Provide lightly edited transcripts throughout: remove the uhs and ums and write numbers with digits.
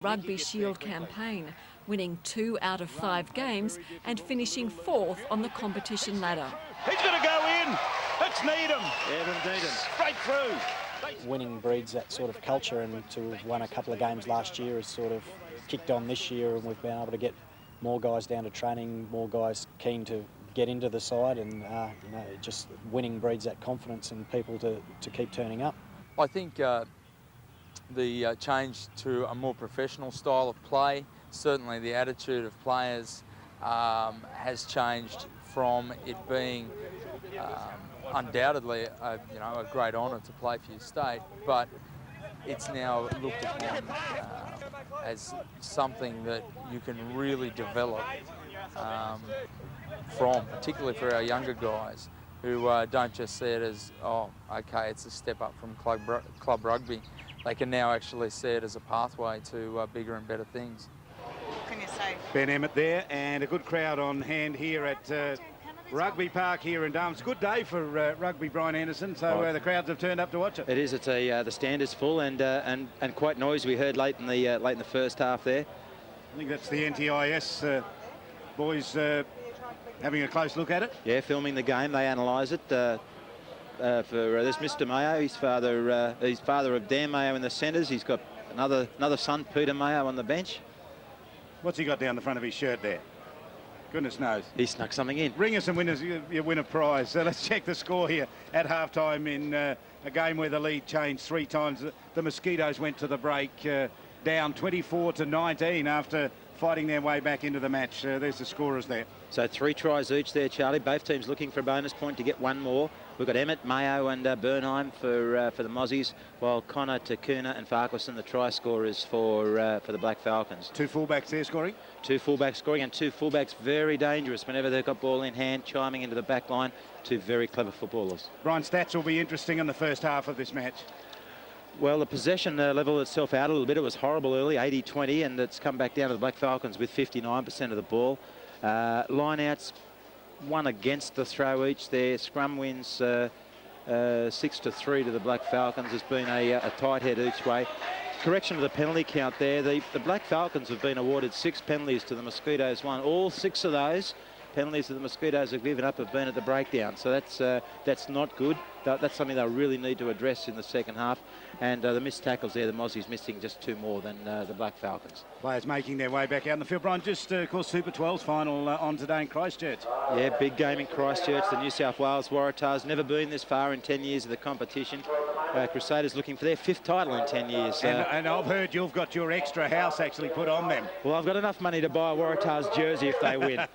Rugby Shield campaign, winning 2 out of 5 games and finishing 4th on the competition ladder. He's going to go in. It's Needham. Evan Needham. Straight through. Winning breeds that sort of culture, and to have won a couple of games last year has sort of kicked on this year, and we've been able to get more guys down to training, more guys keen to get into the side, and just winning breeds that confidence in people to keep turning up. I think the change to a more professional style of play, certainly the attitude of players has changed from it being undoubtedly a great honour to play for your state, but it's now looked upon as something that you can really develop from, particularly for our younger guys who don't just see it as, oh, okay, it's a step up from club rugby. They can now actually see it as a pathway to bigger and better things. Can you say? Ben Emmett there, and a good crowd on hand here at Rugby Park here in Darwin. It's a good day for rugby, Brian Anderson, so the crowds have turned up to watch it. It is. It's the stand is full and quite noisy. We heard late in the first half there. I think that's the NTIS boys having a close look at it. Yeah, filming the game. They analyse it. There's Mr. Mayo. He's father of Dan Mayo in the centres. He's got another son, Peter Mayo, on the bench. What's he got down the front of his shirt there? Goodness knows. He snuck something in. Ring us and you win a prize. So let's check the score here at halftime in a game where the lead changed 3 times. The Mosquitoes went to the break down 24-19 after fighting their way back into the match. There's the scorers there. So 3 tries each there, Charlie. Both teams looking for a bonus point to get one more. We've got Emmett, Mayo and Bernheim for the Mozzies, while Connor, Takuna and Farquharson, the try scorers for the Black Falcons. 2 fullbacks there scoring? 2 fullbacks scoring, and 2 fullbacks very dangerous whenever they've got ball in hand, chiming into the back line. 2 very clever footballers. Brian, stats will be interesting in the first half of this match. Well, the possession leveled itself out a little bit. It was horrible early, 80-20, and it's come back down to the Black Falcons with 59% of the ball. Line-outs, 1 against the throw each there. Scrum wins 6-3 to the Black Falcons. There's been a tight head each way. Correction of the penalty count there. The Black Falcons have been awarded 6 penalties to the Mosquitoes 1. All 6 of those penalties that the Mosquitoes have given up have been at the breakdown. So that's not good. That's something they'll really need to address in the second half. And the missed tackles there, the Mozzies missing just 2 more than the Black Falcons. Players making their way back out in the field. Brian, just of course Super 12's final on today in Christchurch. Yeah, big game in Christchurch. The New South Wales Waratahs never been this far in 10 years of the competition. Crusaders looking for their 5th title in 10 years. And I've heard you've got your extra house actually put on them. Well, I've got enough money to buy a Waratahs jersey if they win.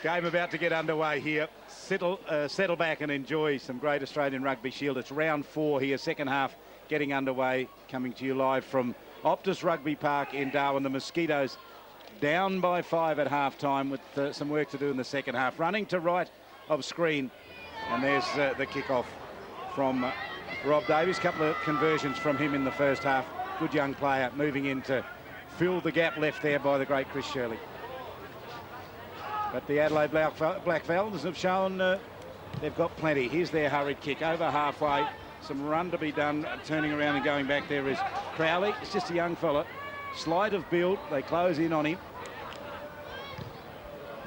Game about to get underway here. Settle back and enjoy some great Australian Rugby Shield. It's round 4 here, second half getting underway, coming to you live from Optus Rugby Park in Darwin. The Mosquitoes down by 5 at half-time with some work to do in the second half. Running to right of screen, and there's the kick-off from Rob Davies. Couple of conversions from him in the first half. Good young player moving in to fill the gap left there by the great Chris Shirley. But the Adelaide Black Falcons have shown they've got plenty. Here's their hurried kick over halfway. Some run to be done. Turning around and going back there is Crowley. It's just a young fella. Slight of build. They close in on him.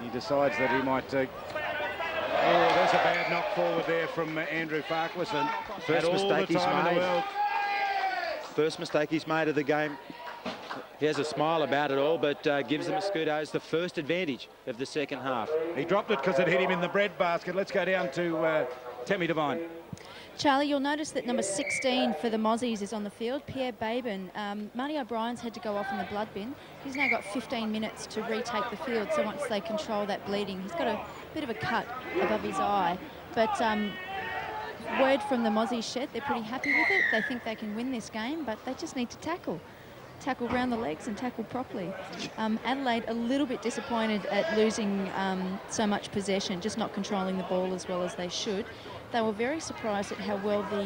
He decides that he might... there's a bad knock forward there from Andrew Farquharson. First mistake he's made. First mistake he's made of the game. He has a smile about it all, but gives the Mosquitoes the first advantage of the second half. He dropped it because it hit him in the breadbasket. Let's go down to Tammy Devine. Charlie, you'll notice that number 16 for the Mozzies is on the field, Pierre Babin. Marty O'Brien's had to go off in the blood bin. He's now got 15 minutes to retake the field, so once they control that bleeding, he's got a bit of a cut above his eye. But word from the Mozzies shed, they're pretty happy with it. They think they can win this game, but they just need to tackle round the legs and tackle properly. Adelaide a little bit disappointed at losing so much possession, just not controlling the ball as well as they should. They were very surprised at how well the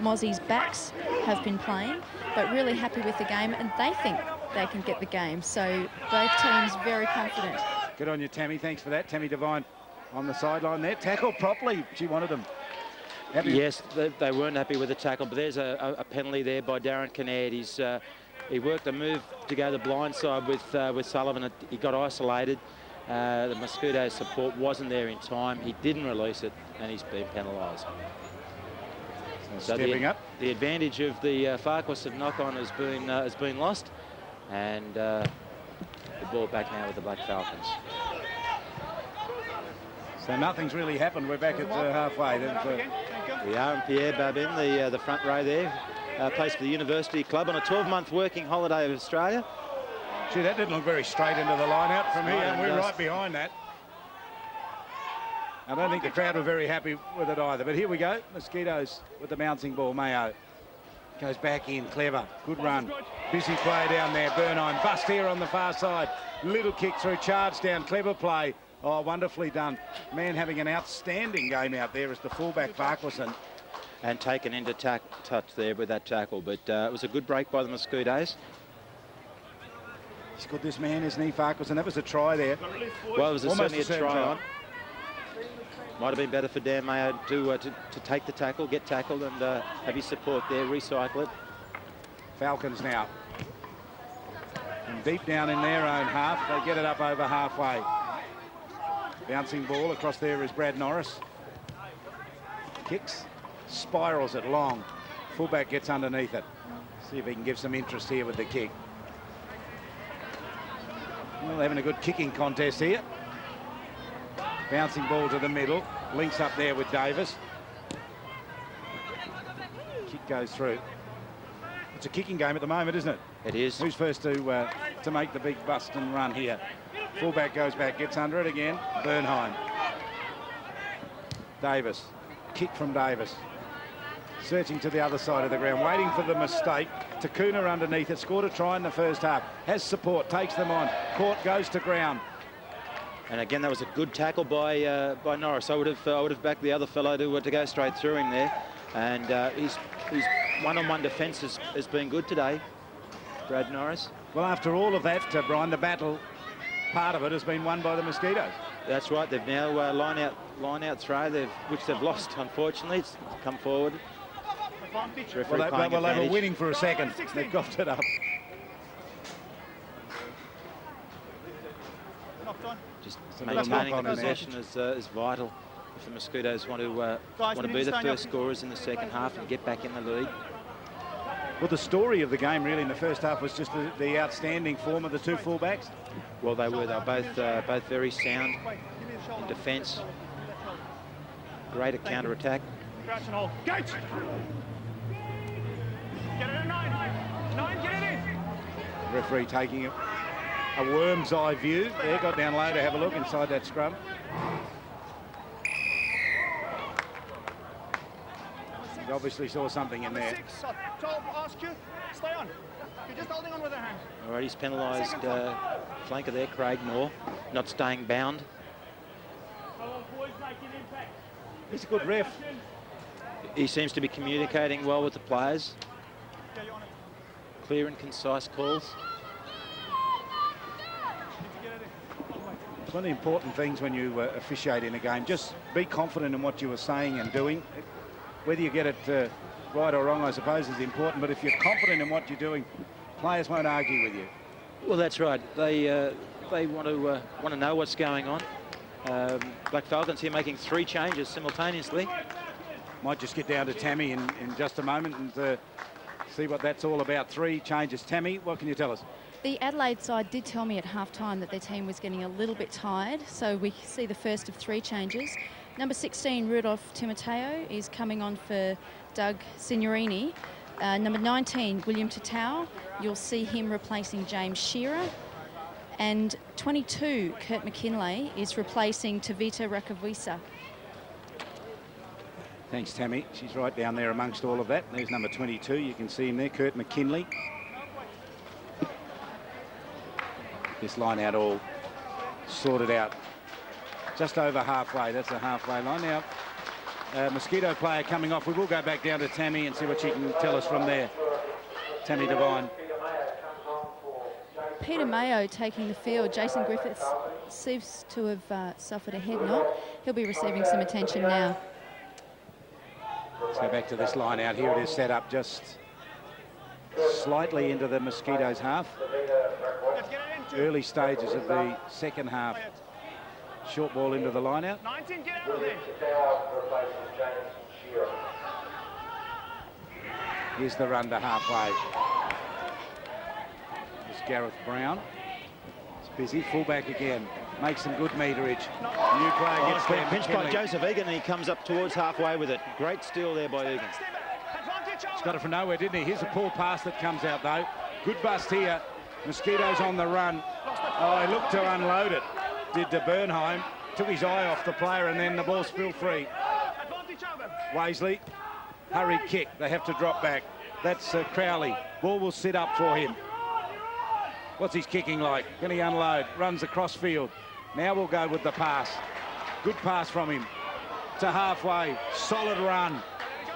Mozzies' backs have been playing, but really happy with the game, and they think they can get the game. So both teams very confident. Good on you, Tammy. Thanks for that. Tammy Devine on the sideline there. Tackle properly. She wanted them. Happy? Yes, they weren't happy with the tackle, but there's a penalty there by Darren Kinnaird. He worked a move to go the blind side with Sullivan. He got isolated. The Mosquitoes' support wasn't there in time. He didn't release it, and he's been penalised. So stepping up. The advantage of the Farquharson knock-on has been lost, and the ball back now with the Black Falcons. So nothing's really happened. We're back at halfway. We are in Pierre Babin, the front row there, plays for the University Club on a 12-month working holiday of Australia. Gee, that didn't look very straight into the line out from here, and we're right behind that. I don't think the crowd were very happy with it either, but here we go. Mosquitoes with the bouncing ball. Mayo goes back in, clever, good run. Busy play down there, Bernheim. Bust here on the far side. Little kick through, charge down, clever play. Oh, wonderfully done. Man having an outstanding game out there as the fullback, Farquharson. And taken into touch there with that tackle, but it was a good break by the Mosquitoes. He's got this man, isn't he, Farquharson? That was a try there. Well, it was certainly a certain try on. Might have been better for Dan Mayo to take the tackle, get tackled, and have his support there, recycle it. Falcons now. And deep down in their own half, they get it up over halfway. Bouncing ball across there is Brad Norris. Kicks, spirals it long. Fullback gets underneath it. See if he can give some interest here with the kick. Well, having a good kicking contest here. Bouncing ball to the middle. Links up there with Davis. Kick goes through. It's a kicking game at the moment, isn't it? It is. Who's first to make the big bust and run here? Fullback goes back, gets under it again. Bernheim. Davis. Kick from Davis. Searching to the other side of the ground, waiting for the mistake. Takuna underneath it, scored a try in the first half. Has support, takes them on. Court goes to ground. And again, that was a good tackle by Norris. I would have backed the other fellow to go straight through him there. And his one-on-one defence has been good today, Brad Norris. Well, after all of that, Brian, the battle part of it has been won by the Mosquitoes. That's right. They've now line out throw, which they've lost, unfortunately. It's come forward. Well, they were winning for a second. They got it up. Just maintaining the possession is vital if the Mosquitoes want to be the first scorers in the second half and get back in the lead. Well, the story of the game really in the first half was just the outstanding form of the two fullbacks. Well, they were. They were both very sound in defence. Great at counter-attack. Get it in 9. 9, get it in. Referee taking a worm's eye view there. Got down low to have a look inside that scrum. He obviously saw something in there. 6, Tom, ask you, stay on. You're just holding on with a hand. All right, he's penalised flanker there, Craig Moore, not staying bound. He's a good ref. He seems to be communicating well with the players. Clear and concise calls. One of the important things when you officiate in a game, just be confident in what you were saying and doing. Whether you get it right or wrong, I suppose, is important. But if you're confident in what you're doing, players won't argue with you. Well, that's right. They want to know what's going on. Black Falcons here making 3 changes simultaneously. Might just get down to Tammy in just a moment and see what that's all about. 3 changes. Tammy, what can you tell us? The Adelaide side did tell me at half-time that their team was getting a little bit tired, so we see the first of 3 changes. Number 16, Rudolph Timoteo, is coming on for Doug Signorini. Number 19, William Tatau, you'll see him replacing James Shearer. And 22, Kurt McKinlay, is replacing Tavita Rakavisa. Thanks, Tammy. She's right down there amongst all of that. There's number 22. You can see him there, Kurt McKinlay. This line out all sorted out. Just over halfway. That's the halfway line. Now, Mosquito player coming off. We will go back down to Tammy and see what she can tell us from there. Tammy Devine. Peter Mayo taking the field. Jason Griffiths seems to have suffered a head knock. He'll be receiving some attention now. Let's go back to this line out. Here it is set up just slightly into the Mosquitoes' half. Early stages of the second half. Short ball into the line out. 19, get out of there. Here's the run to halfway. There's Gareth Brown. It's busy. Fullback again. Makes some good meterage. New player gets there. Pinched by Joseph Egan, and he comes up towards halfway with it. Great steal there by Egan. He's got it from nowhere, didn't he? Here's a poor pass that comes out, though. Good bust here. Mosquitoes on the run. Oh, he looked to unload it. Did to Bernheim. Took his eye off the player, and then the ball spilled free. Waisley. Hurried kick. They have to drop back. That's Crowley. Ball will sit up for him. What's his kicking like? Can he unload? Runs across field. Now we'll go with the pass. Good pass from him. To halfway. Solid run.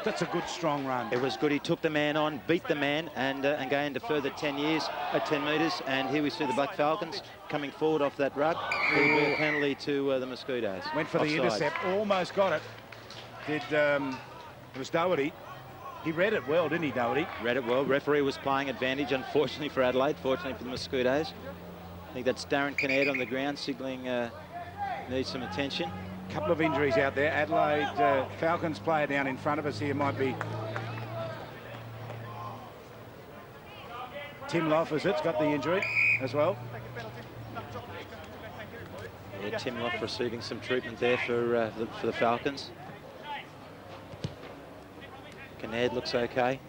That's a good, strong run. It was good. He took the man on, beat the man, and gained a further 10 metres. And here we see the Black Falcons coming forward off that ruck. It'll be a penalty to the Mosquitoes. Went for the intercept. Almost got it. Did... it was Doherty. He read it well, didn't he, Doherty? Read it well. Referee was playing advantage, unfortunately for Adelaide, fortunately for the Mosquitoes. I think that's Darren Kinnaird on the ground, signalling needs some attention. Couple of injuries out there. Adelaide Falcons player down in front of us here might be Tim Loff, is it? Got the injury as well. Yeah, Tim Loff receiving some treatment there for the Falcons. Kinnaird looks okay.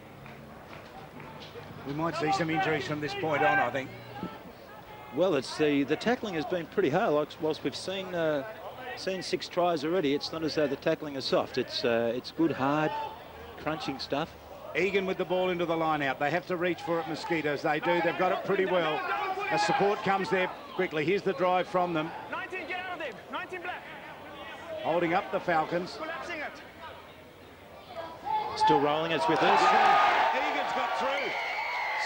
We might see some injuries from this point on, I think. Well, it's the tackling has been pretty hard. Like, whilst we've seen 6 tries already, it's not as though the tackling is soft. It's good, hard, crunching stuff. Egan with the ball into the line out. They have to reach for it, Mosquitoes. They do. They've got it pretty well. A support comes there quickly. Here's the drive from them. 19, get out of there. 19 black. Holding up the Falcons. Collapsing it. Still rolling. It's with us. Egan's got through.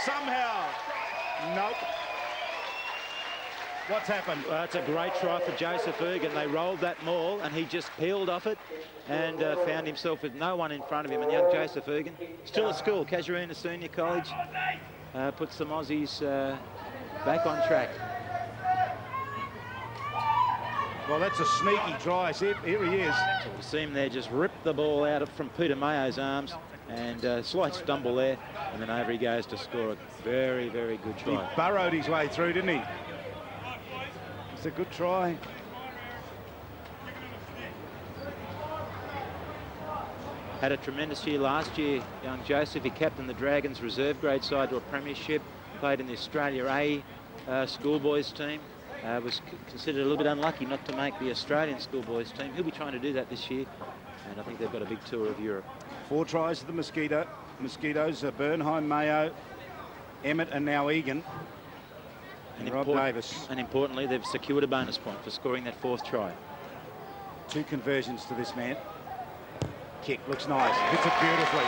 Somehow. Nope. What's happened? Well, that's a great try for Joseph Egan. They rolled that maul and he just peeled off it and found himself with no one in front of him. And young Joseph Egan, still at school, Casuarina Senior College, puts the Aussies back on track. Well, that's a sneaky try. See, here he is. So we see him there just rip the ball out from Peter Mayo's arms and slight stumble there. And then over he goes to score a very, very good try. He burrowed his way through, didn't he? It's a good try. Had a tremendous year last year, young Joseph. He captained the Dragons reserve grade side to a premiership, played in the Australia A schoolboys team. Was considered a little bit unlucky not to make the Australian schoolboys team. He'll be trying to do that this year, and I think they've got a big tour of Europe. 4 tries to the Mosquitoes, Bernheim, Mayo, Emmett, and now Egan. And Rob Davis. And importantly, they've secured a bonus point for scoring that 4th try. 2 conversions to this man. Kick looks nice. Hits it beautifully.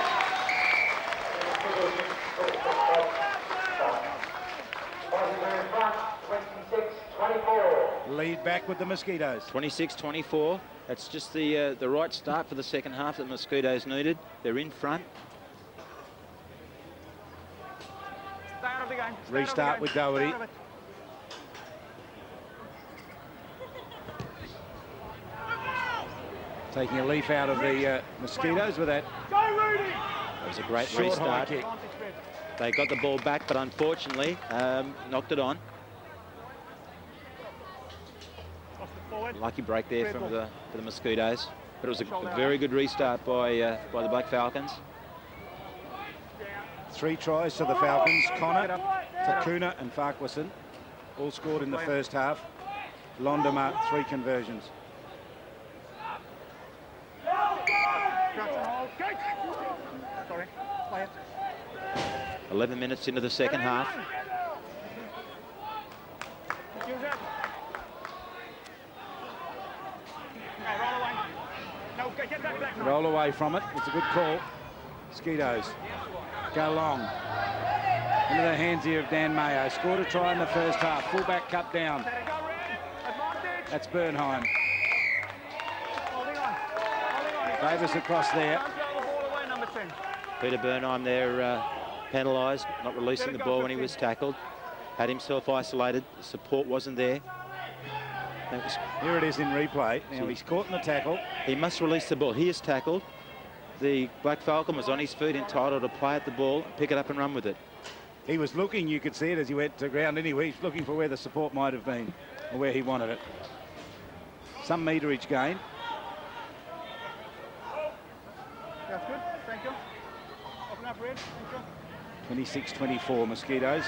Lead back with the Mosquitoes. 26-24. That's just the right start for the second half that the Mosquitoes needed. They're in front. Stay out of the game. Restart with Doherty. Taking a leaf out of the Mosquitoes with that. That was a great Short restart. high kick. They got the ball back, but unfortunately knocked it on. Lucky break there for the Mosquitoes, but it was a very good restart by the Black Falcons. 3 tries to the Falcons. Connor, Takuna and Farquharson all scored in the first half. Londoma, 3 conversions. Sorry, play it. 11 minutes into the second half. Roll away from it. It's a good call. Mosquitoes go long. Into the hands here of Dan Mayo. Scored a try in the first half. Fullback cut down. That's Bernheim. Davis across there. Peter Bernheim there penalised, not releasing the ball when he was tackled. Had himself isolated. The support wasn't there. Here it is in replay. Now he's caught in the tackle. He must release the ball. He is tackled. The Black Falcon was on his feet, entitled to play at the ball, pick it up and run with it. He was looking, you could see it as he went to ground anyway. He's looking for where the support might have been or where he wanted it. Some meterage gain. That's good. Thank you. Open up, Red. Thank you. 26-24 Mosquitoes.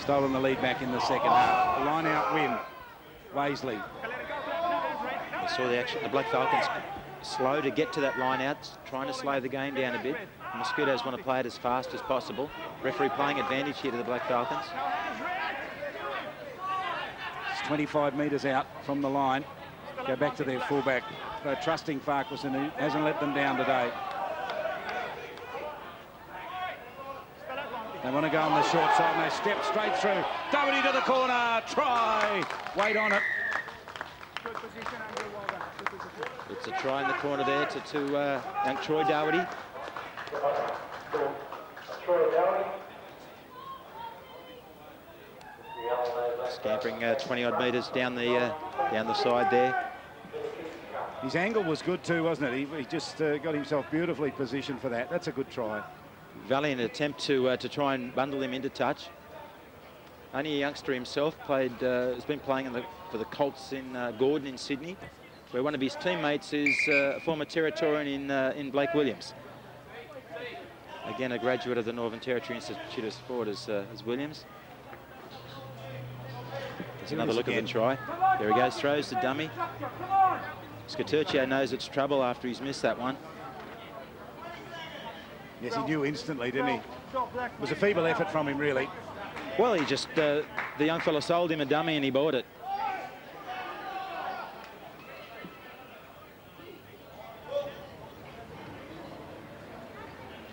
Stolen the lead back in the second half. A line-out win. Waisley. I saw the action. The Black Falcons slow to get to that line out, trying to slow the game down a bit. The Mosquitoes want to play it as fast as possible. Referee playing advantage here to the Black Falcons. It's 25 metres out from the line. Go back to their fullback. They're trusting Farquharson, who hasn't let them down today. They want to go on the short side and they step straight through. Doherty to the corner. Try. Wait on it. Good position, Andrew. Well done. Good position. It's a try in the corner there to young Troy Doherty. Scampering 20-odd metres down the side there. His angle was good too, wasn't it? He just got himself beautifully positioned for that. That's a good try. Valiant attempt to try and bundle him into touch. Only a youngster himself, has been playing for the Colts in Gordon in Sydney, where one of his teammates is a former Territorian in Blake Williams. Again, a graduate of the Northern Territory Institute of Sport as Williams. There's another look at the try. There he goes, throws the dummy. Scaturcio knows it's trouble after he's missed that one. Yes, he knew instantly, didn't he? It was a feeble effort from him, really. Well, he just, the young fella sold him a dummy and he bought it.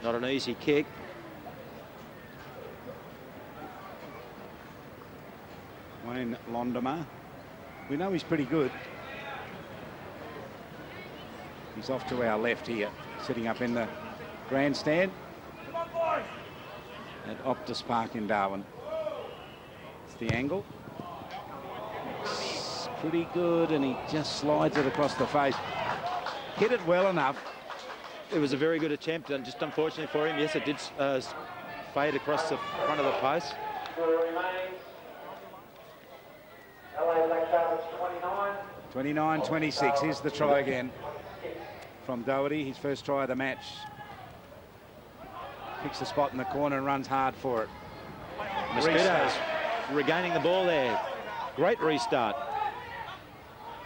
Not an easy kick. Wayne Londomar. We know he's pretty good. He's off to our left here, sitting up in the grandstand at Optus Park in Darwin. It's the angle. It's pretty good, and he just slides it across the face. Hit it well enough. It was a very good attempt, and just unfortunately for him, yes, it did fade across the front of the post. 29-26. Here's the try again from Doherty. His first try of the match. Picks the spot in the corner and runs hard for it. Mosquitoes regaining the ball there. Great restart.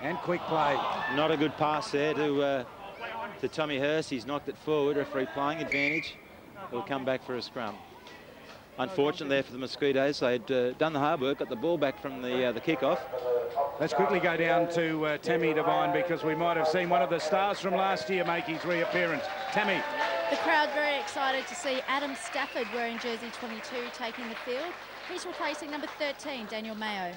And quick play. Not a good pass there to Tommy Hurst. He's knocked it forward. Referee playing advantage. He'll come back for a scrum. Unfortunate there for the Mosquitoes. They'd done the hard work, got the ball back from the kick-off. Let's quickly go down to Tammy Devine, because we might have seen one of the stars from last year make his reappearance. Tammy. The crowd very excited to see Adam Stafford wearing jersey 22 taking the field. He's replacing number 13, Daniel Mayo.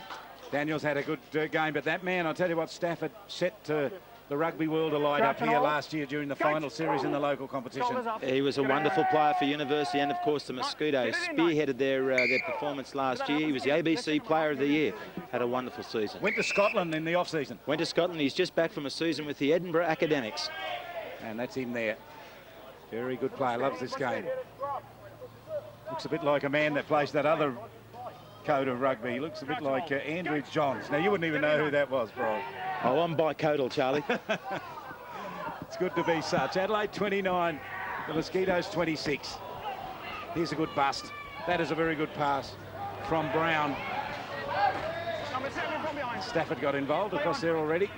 Daniel's had a good game, but that man, I'll tell you what, Stafford set the rugby world alight up here last year during the final series in the local competition. He was a wonderful player for University, and of course the Mosquitoes spearheaded their performance last year. He was the ABC Player of the Year. Had a wonderful season. Went to Scotland in the off-season. Went to Scotland. He's just back from a season with the Edinburgh Academics. And that's him there. Very good player. Loves this game. Looks a bit like a man that plays that other code of rugby. He looks a bit like Andrew Johns. Now, you wouldn't even know who that was, Brian. Oh, I'm bicodal, Charlie. It's good to be such. Adelaide 29, the Mosquitoes 26. Here's a good bust. That is a very good pass from Brown. Stafford got involved across there already.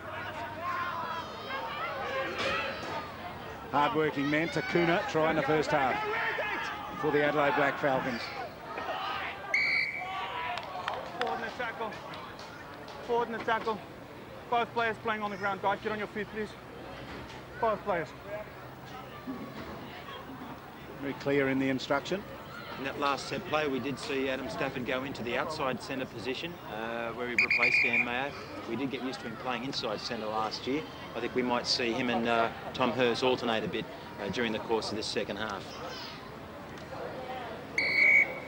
Hard-working man, Takuna, try in the first half for the Adelaide Black Falcons. Forward in the tackle. Forward in the tackle. Both players playing on the ground. Guys, get on your feet, please. Both players. Very clear in the instruction. In that last set play, we did see Adam Stafford go into the outside centre position where he replaced Dan Mayo. We did get used to him playing inside centre last year. I think we might see him and Tom Hurst alternate a bit during the course of this second half.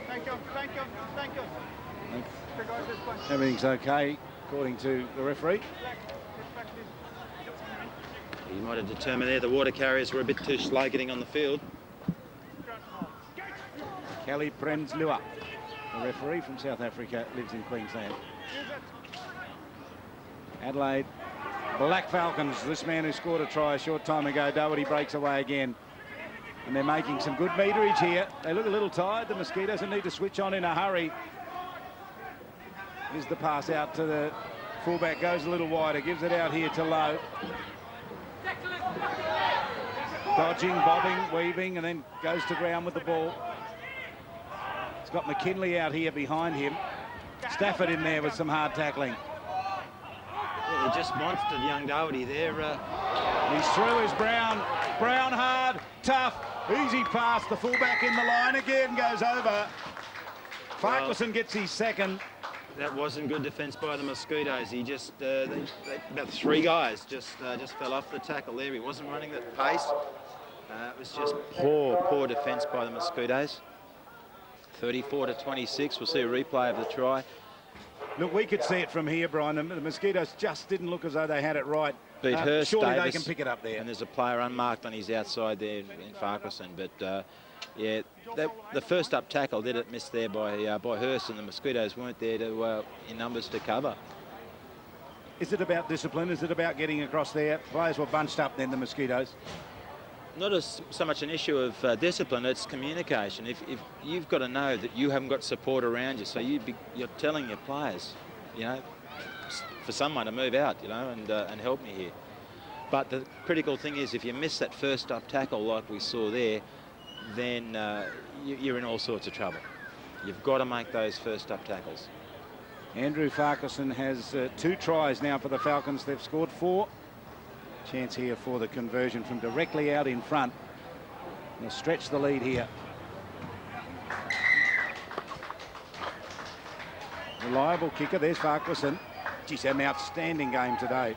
Thank you, thank you, thank you. Everything's okay, according to the referee. He might have determined there the water carriers were a bit too slow getting on the field. Kelly Premslua, the referee from South Africa, lives in Queensland. Adelaide Black Falcons, this man who scored a try a short time ago, Doherty breaks away again. And they're making some good meterage here. They look a little tired, the Mosquitoes, and need to switch on in a hurry. Here's the pass out to the fullback, goes a little wider, gives it out here to Lowe. Dodging, bobbing, weaving, and then goes to ground with the ball. It's got McKinley out here behind him. Stafford in there with some hard tackling. Yeah, they just monstered young Doherty there. He's through his Brown. Brown hard, tough, easy pass. The fullback in the line again, goes over. Farquharson gets his second. That wasn't good defence by the Mosquitoes. He just, about three guys just fell off the tackle there. He wasn't running at pace. It was just poor defence by the Mosquitoes. 34-26. We'll see a replay of the try. Look, we could see it from here, Brian. The Mosquitoes just didn't look as though they had it right. Beat Hurst, surely Davis, they can pick it up there. And there's a player unmarked on his outside there in Farquharson. But yeah, the first up tackle did it missed there by Hurst, and the Mosquitoes weren't there to in numbers to cover. Is it about discipline? Is it about getting across there? Players were bunched up then, the Mosquitoes. Not so much an issue of discipline, it's communication. If you've got to know that you haven't got support around you, so you're telling your players, you know, for someone to move out, you know, and help me here. But the critical thing is, if you miss that first up tackle like we saw there, then you're in all sorts of trouble. You've got to make those first up tackles. Andrew Farquharson has 2 tries now for the Falcons. They've scored 4. Chance here for the conversion from directly out in front. They'll stretch the lead here. Reliable kicker. There's Farquharson. Geez, an outstanding game today.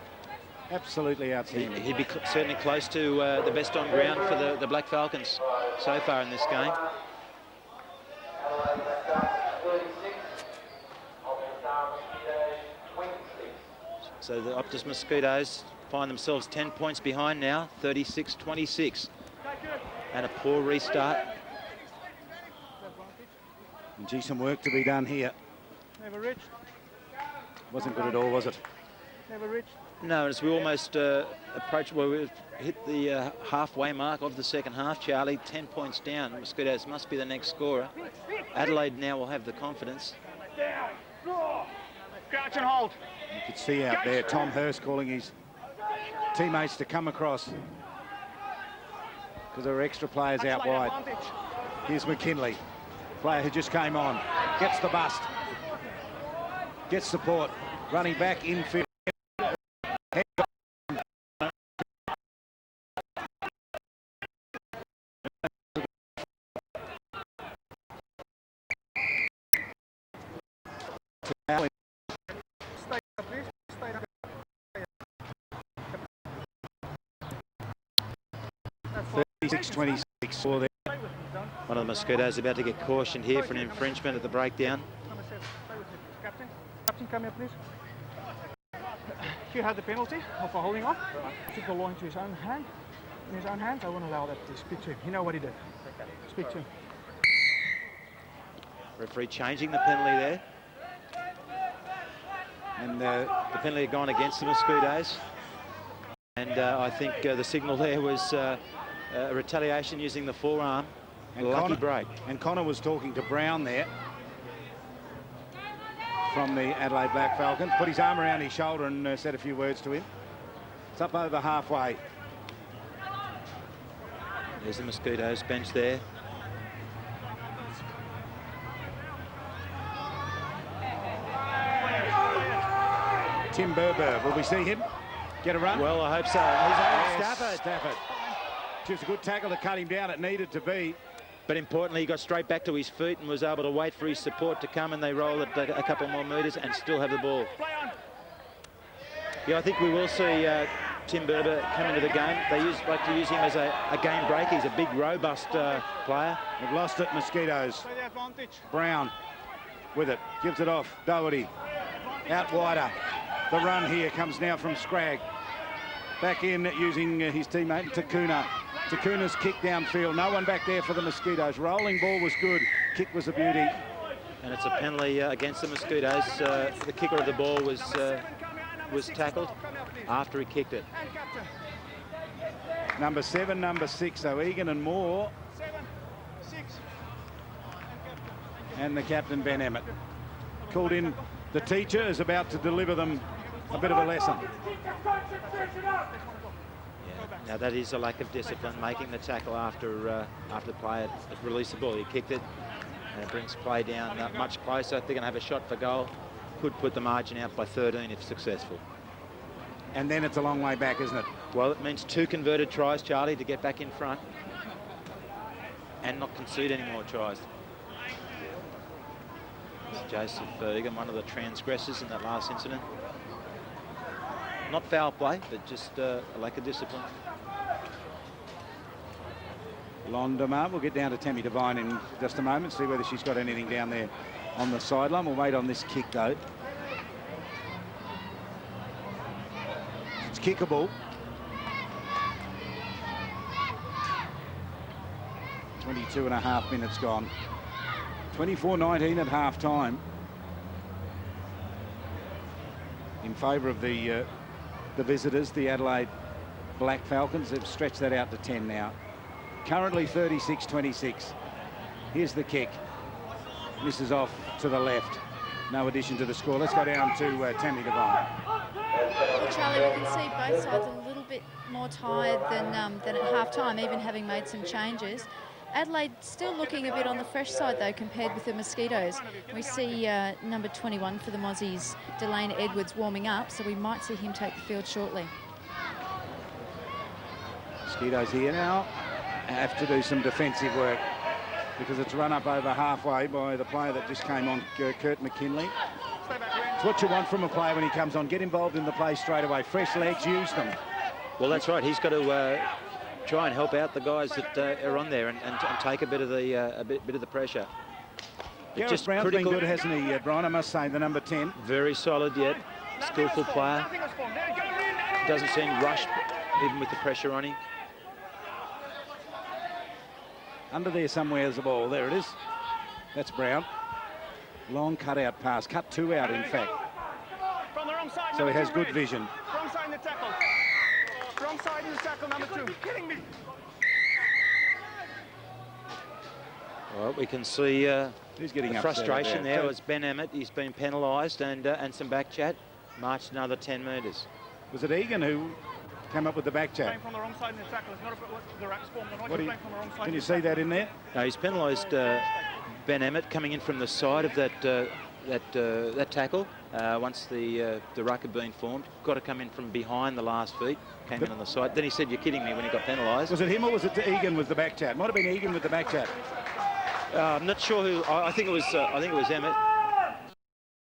Absolutely outstanding. He'd be certainly close to the best on ground for the Black Falcons so far in this game. So the Optus Mosquitoes find themselves 10 points behind now, 36-26. And a poor restart. And gee, some work to be done here. Never reached. Wasn't good at all, was it? Never reached. No, as we almost approach, well, we've hit the halfway mark of the second half, Charlie. 10 points down. Mosquitoes must be the next scorer. Adelaide now will have the confidence. Crouch and hold. You could see out there Tom Hurst calling his teammates to come across because there were extra players out wide. Here's McKinley, player who just came on, gets the bust, gets support, running back infield. One of the Mosquitoes about to get cautioned here for an infringement at the breakdown. Captain, come here, please. He had the penalty of holding on. Took the law into his own hand. In his own hands, I won't allow that to speak to him. You know what he did. Speak to him. Referee changing the penalty there. And the penalty had gone against the Mosquitoes. And I think the signal there was retaliation using the forearm. And lucky break. And Connor was talking to Brown there from the Adelaide Black Falcons. Put his arm around his shoulder and said a few words to him. It's up over halfway. There's the Mosquitoes bench there. Tim Berber, will we see him get a run? Well, I hope so. Yes, Stafford. Just a good tackle to cut him down. It needed to be. But importantly, he got straight back to his feet and was able to wait for his support to come, and they roll it a couple more metres and still have the ball. Yeah, I think we will see Tim Berber come into the game. They like to use him as a game breaker. He's a big, robust player. They've lost it, Mosquitoes. Brown with it, gives it off. Doherty out wider. The run here comes now from Scragg. Back in using his teammate Takuna. Takuna's kick downfield. No one back there for the Mosquitoes. Rolling ball was good. Kick was a beauty. And it's a penalty against the Mosquitoes. The kicker of the ball was tackled after he kicked it. Number 7, number 6, so Egan and Moore. And the captain, Ben Emmett. Called in. The teacher is about to deliver them a bit of a lesson. Yeah, now that is a lack of discipline, making the tackle after the player released the ball. He kicked it, and it brings play down much closer. They're going to have a shot for goal. Could put the margin out by 13 if successful. And then it's a long way back, isn't it? Well, it means 2 converted tries, Charlie, to get back in front and not concede any more tries. Joseph Egan, one of the transgressors in that last incident. Not foul play, but just a lack of discipline. Londemar. We'll get down to Tammy Devine in just a moment, see whether she's got anything down there on the sideline. We'll wait on this kick, though. It's kickable. 22.5 minutes gone. 24-19 at half-time. In favour of the visitors, the Adelaide Black Falcons. They've stretched that out to 10 now. Currently 36-26. Here's the kick. Misses off to the left. No addition to the score. Let's go down to Tammy Devine. Well, Charlie, we can see both sides a little bit more tired than at half-time, even having made some changes. Adelaide still looking a bit on the fresh side, though, compared with the Mosquitoes. We see number 21 for the Mozzies, Delane Edwards, warming up, so we might see him take the field shortly. Mosquitoes here now have to do some defensive work because it's run up over halfway by the player that just came on, Kurt McKinley. It's what you want from a player when he comes on. Get involved in the play straight away. Fresh legs, use them. Well, that's right. He's got to try and help out the guys that are on there and take a bit of the pressure. Gareth Brown's been good, hasn't he, Brian? I must say, the number 10. Very solid yet. Skillful player. Doesn't seem rushed even with the pressure on him. Under there somewhere is the ball. There it is. That's Brown. Long cut-out pass. Cut 2 out, in fact. From the wrong side, so he has good vision. Wrong side in the tackle. Wrong side in the tackle, number 2. You're kidding me. Well, we can see He's getting the frustration there was Ben Emmett. He's been penalised and some back chat. Marched another 10 metres. Was it Egan who came up with the back chat? Playing from the wrong side in the tackle. It's not the right form. Playing from the wrong side. Can you see that in there? No, he's penalised Ben Emmett coming in from the side of that tackle. Once the ruck had been formed, got to come in from behind the last feet. Came in on the side. Then he said, "You're kidding me," when he got penalised. Was it him or was it Egan with the back chat? Might have been Egan with the back chat. I'm not sure who. I think it was. I think it was Emmett.